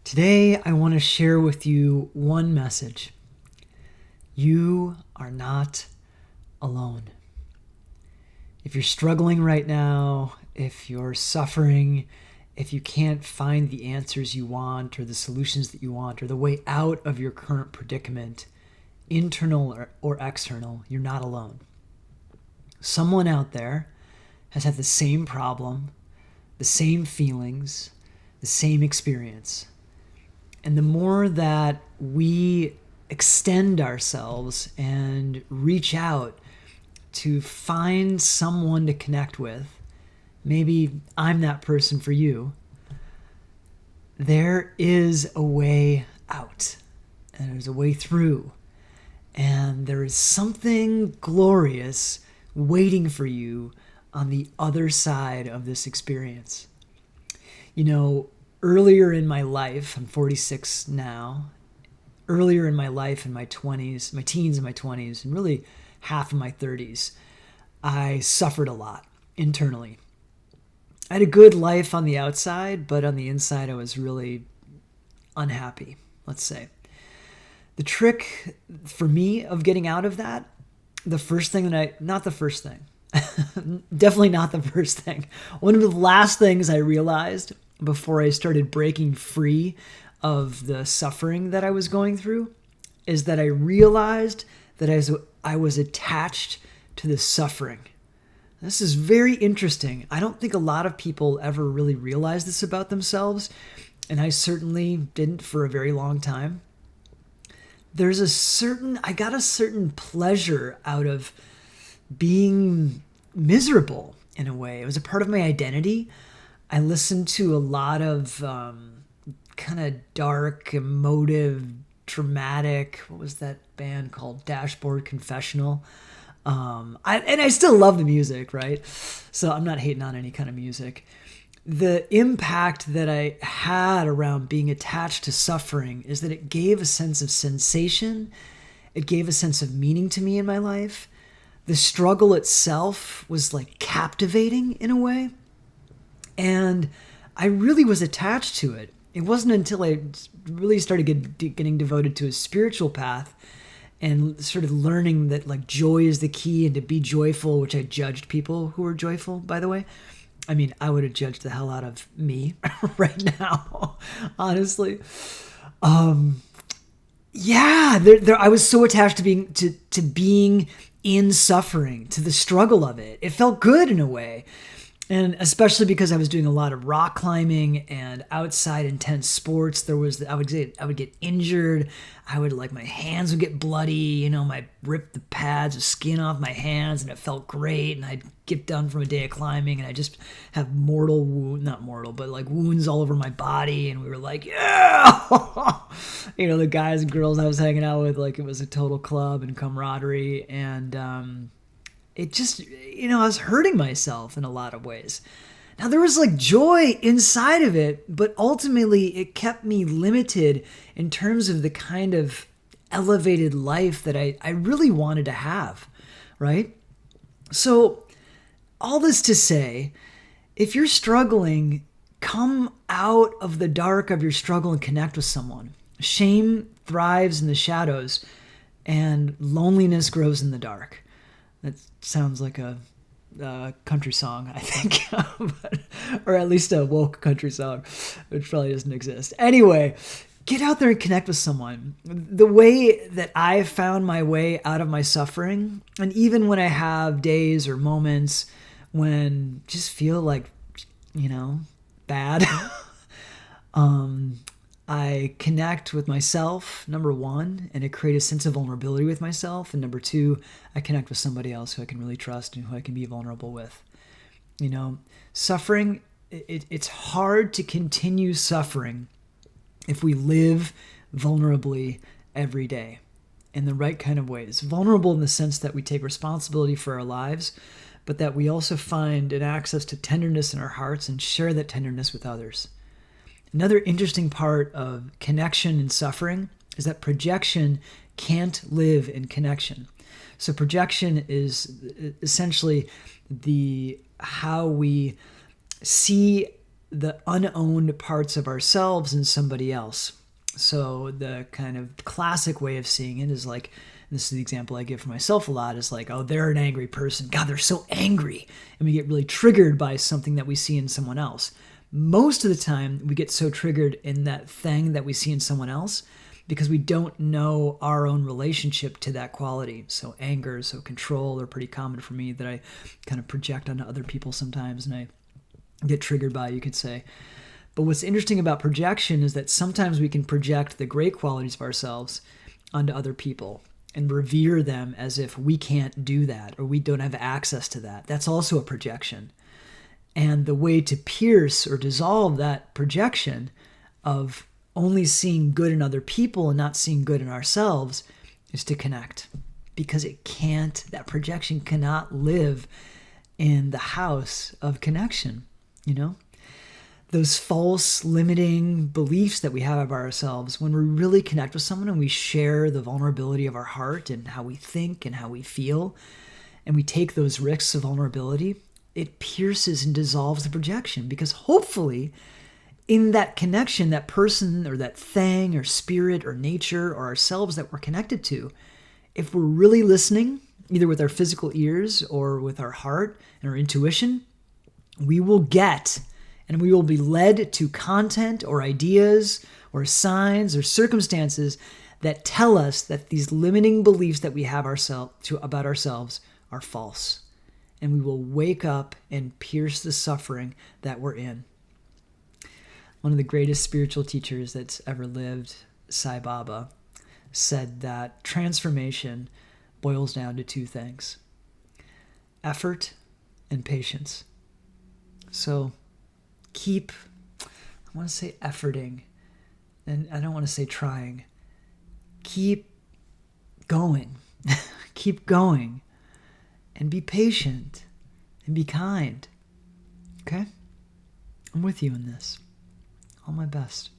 Today, I want to share with you one message. You are not alone. If you're struggling right now, if you're suffering, if you can't find the answers you want or the solutions that you want or the way out of your current predicament, internal or external, you're not alone. Someone out there has had the same problem, the same feelings, the same experience. And the more that we extend ourselves and reach out to find someone to connect with, maybe I'm that person for you, there is a way out and there's a way through. And there is something glorious waiting for you on the other side of this experience. You know, earlier in my life, I'm 46 now, earlier in my life in my 20s, my teens and my 20s, and really half of my 30s, I suffered a lot internally. I had a good life on the outside, but on the inside I was really unhappy, let's say. The trick for me of getting out of that, not the first thing, definitely not the first thing. One of the last things I realized before I started breaking free of the suffering that I was going through is that I realized that I was attached to the suffering. This is very interesting. I don't think a lot of people ever really realize this about themselves, and I certainly didn't for a very long time. I got a certain pleasure out of being miserable in a way. It was a part of my identity. I listened to a lot of kind of dark, emotive, dramatic. What was that band called? Dashboard Confessional. I still love the music, right? So I'm not hating on any kind of music. The impact that I had around being attached to suffering is that it gave a sense of sensation. It gave a sense of meaning to me in my life. The struggle itself was like captivating in a way. And I really was attached to it. It wasn't until I really started getting devoted to a spiritual path and started learning that like joy is the key and to be joyful, which I judged people who were joyful, by the way. I mean, I would have judged the hell out of me right now, honestly. I was so attached to being in suffering, to the struggle of it. It felt good in a way. And especially because I was doing a lot of rock climbing and outside intense sports, I would get injured. My hands would get bloody, I rip the pads of skin off my hands and it felt great. And I'd get done from a day of climbing and I just have wounds all over my body. And we were like, yeah, the guys and girls I was hanging out with, like it was a total club and camaraderie. And, it just, I was hurting myself in a lot of ways. Now, there was like joy inside of it, but ultimately it kept me limited in terms of the kind of elevated life that I really wanted to have, right? So, all this to say, if you're struggling, come out of the dark of your struggle and connect with someone. Shame thrives in the shadows, and loneliness grows in the dark. That sounds like a country song, I think, or at least a woke country song, which probably doesn't exist. Anyway, get out there and connect with someone. The way that I found my way out of my suffering, and even when I have days or moments when just feel like, bad, I connect with myself, number one, and I create a sense of vulnerability with myself. And number two, I connect with somebody else who I can really trust and who I can be vulnerable with. Suffering, it's hard to continue suffering if we live vulnerably every day in the right kind of ways. Vulnerable in the sense that we take responsibility for our lives, but that we also find an access to tenderness in our hearts and share that tenderness with others. Another interesting part of connection and suffering is that projection can't live in connection. So projection is essentially how we see the unowned parts of ourselves in somebody else. So the kind of classic way of seeing it is like, this is the example I give for myself a lot, is like, oh, they're an angry person. God, they're so angry. And we get really triggered by something that we see in someone else. Most of the time, we get so triggered in that thing that we see in someone else because we don't know our own relationship to that quality. So anger, so control are pretty common for me that I kind of project onto other people sometimes, and I get triggered by, you could say. But what's interesting about projection is that sometimes we can project the great qualities of ourselves onto other people and revere them as if we can't do that or we don't have access to that. That's also a projection. And the way to pierce or dissolve that projection of only seeing good in other people and not seeing good in ourselves is to connect. Because that projection cannot live in the house of connection, Those false limiting beliefs that we have of ourselves, when we really connect with someone and we share the vulnerability of our heart and how we think and how we feel, and we take those risks of vulnerability, it pierces and dissolves the projection, because hopefully in that connection, that person or that thing or spirit or nature or ourselves that we're connected to, if we're really listening, either with our physical ears or with our heart and our intuition, we will get and we will be led to content or ideas or signs or circumstances that tell us that these limiting beliefs that we have about ourselves are false. And we will wake up and pierce the suffering that we're in. One of the greatest spiritual teachers that's ever lived, Sai Baba, said that transformation boils down to two things: effort and patience. So I want to say efforting, and I don't want to say trying. Keep going. Keep going. And be patient. And be kind. Okay? I'm with you in this. All my best.